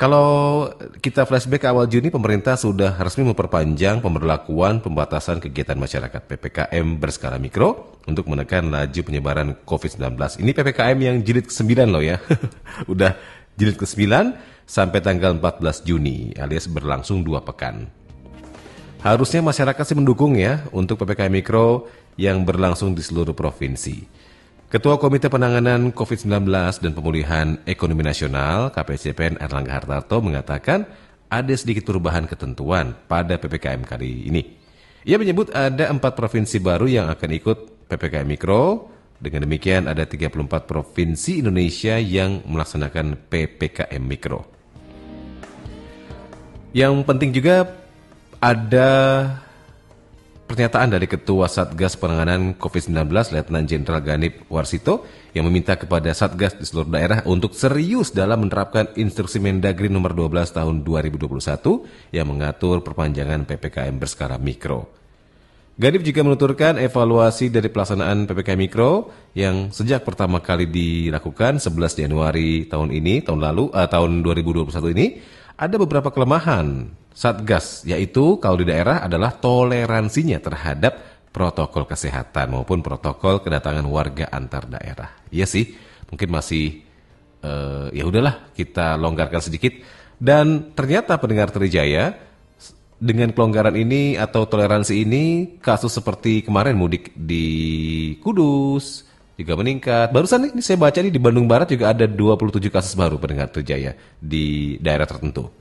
Kalau kita flashback ke awal Juni, pemerintah sudah resmi memperpanjang pemberlakuan pembatasan kegiatan masyarakat PPKM berskala mikro untuk menekan laju penyebaran COVID-19. Ini PPKM yang jilid ke-9 loh ya. Udah jilid ke-9 sampai tanggal 14 Juni alias berlangsung 2 pekan. Harusnya masyarakat sih mendukung ya untuk PPKM mikro yang berlangsung di seluruh provinsi. Ketua Komite Penanganan COVID-19 dan Pemulihan Ekonomi Nasional KPCPN Erlangga Hartarto mengatakan ada sedikit perubahan ketentuan pada PPKM kali ini. Ia menyebut ada 4 provinsi baru yang akan ikut PPKM Mikro. Dengan demikian ada 34 provinsi Indonesia yang melaksanakan PPKM Mikro. Yang penting juga ada pernyataan dari Ketua Satgas Penanganan COVID-19 Letnan Jenderal Ganip Warsito yang meminta kepada Satgas di seluruh daerah untuk serius dalam menerapkan instruksi Mendagri nomor 12 tahun 2021 yang mengatur perpanjangan PPKM berskala mikro. Ganip juga menuturkan evaluasi dari pelaksanaan PPKM mikro yang sejak pertama kali dilakukan 11 Januari tahun 2021 ini ada beberapa kelemahan Satgas, yaitu kalau di daerah adalah toleransinya terhadap protokol kesehatan maupun protokol kedatangan warga antar daerah. Iya sih, mungkin masih ya udahlah kita longgarkan sedikit. Dan ternyata pendengar Trijaya, dengan kelonggaran ini atau toleransi ini, kasus seperti kemarin mudik di Kudus juga meningkat. Barusan ini saya baca nih di Bandung Barat juga ada 27 kasus baru pendengar Trijaya di daerah tertentu.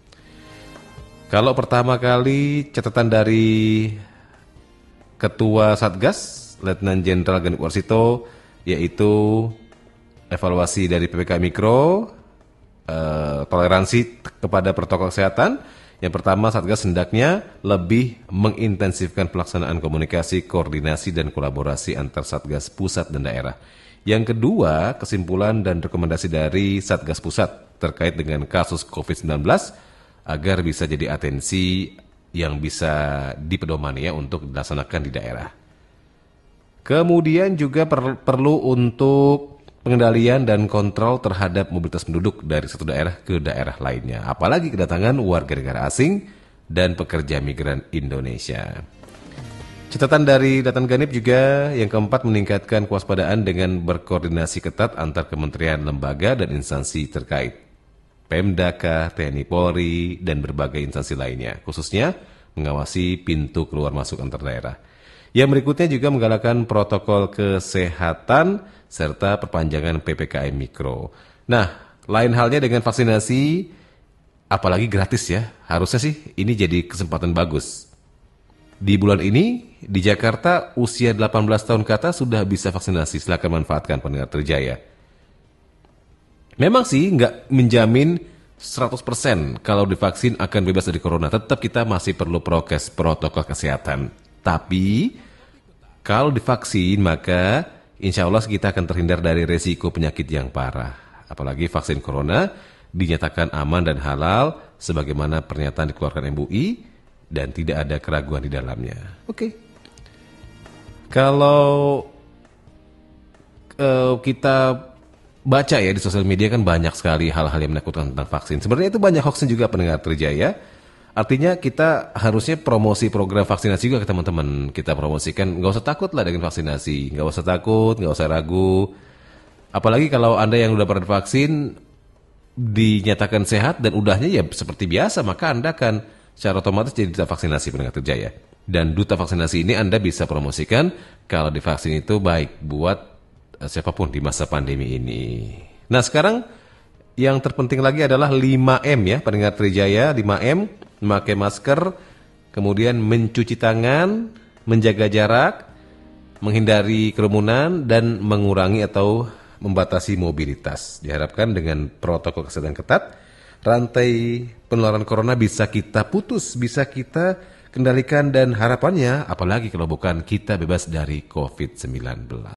Kalau pertama kali catatan dari Ketua Satgas, Letnan Jenderal Ganip Warsito, yaitu evaluasi dari PPKM Mikro, toleransi kepada protokol kesehatan. Yang pertama, Satgas hendaknya lebih mengintensifkan pelaksanaan komunikasi, koordinasi, dan kolaborasi antar Satgas pusat dan daerah. Yang kedua, kesimpulan dan rekomendasi dari Satgas Pusat terkait dengan kasus COVID-19, agar bisa jadi atensi yang bisa dipedomani ya untuk dilaksanakan di daerah. Kemudian juga perlu untuk pengendalian dan kontrol terhadap mobilitas penduduk dari satu daerah ke daerah lainnya, apalagi kedatangan warga negara asing dan pekerja migran Indonesia. Catatan dari Letnan Ganip juga yang keempat meningkatkan kewaspadaan dengan berkoordinasi ketat antar kementerian, lembaga, dan instansi terkait. Pemdaka, TNI Polri, dan berbagai instansi lainnya, khususnya mengawasi pintu keluar masuk antar daerah. Yang berikutnya juga menggalakkan protokol kesehatan serta perpanjangan PPKM Mikro. Nah, lain halnya dengan vaksinasi, apalagi gratis ya, harusnya sih ini jadi kesempatan bagus. Di bulan ini, di Jakarta, usia 18 tahun ke atas sudah bisa vaksinasi, silakan manfaatkan pendengar Trijaya. Memang sih nggak menjamin 100% kalau divaksin akan bebas dari corona. Tetap kita masih perlu prokes, protokol kesehatan. Tapi kalau divaksin maka insya Allah kita akan terhindar dari resiko penyakit yang parah. Apalagi vaksin corona dinyatakan aman dan halal sebagaimana pernyataan dikeluarkan MUI dan tidak ada keraguan di dalamnya. Oke. Kalau kita baca ya di sosial media kan banyak sekali hal-hal yang menakutkan tentang vaksin. Sebenarnya itu banyak hoaxnya juga pendengar Trijaya. Artinya kita harusnya promosi program vaksinasi juga ke teman-teman. Kita promosikan, nggak usah takut lah dengan vaksinasi. Nggak usah takut, nggak usah ragu. Apalagi kalau Anda yang udah pernah divaksin, dinyatakan sehat dan udahnya ya seperti biasa, maka Anda akan secara otomatis jadi duta vaksinasi pendengar Trijaya. Dan duta vaksinasi ini Anda bisa promosikan kalau divaksin itu baik buat siapapun di masa pandemi ini. Nah sekarang yang terpenting lagi adalah 5M ya pendengar Trijaya. 5M, memakai masker, kemudian mencuci tangan, menjaga jarak, menghindari kerumunan, dan mengurangi atau membatasi mobilitas. Diharapkan dengan protokol kesehatan ketat, rantai penularan corona bisa kita putus, bisa kita kendalikan, dan harapannya apalagi kalau bukan kita bebas dari COVID-19.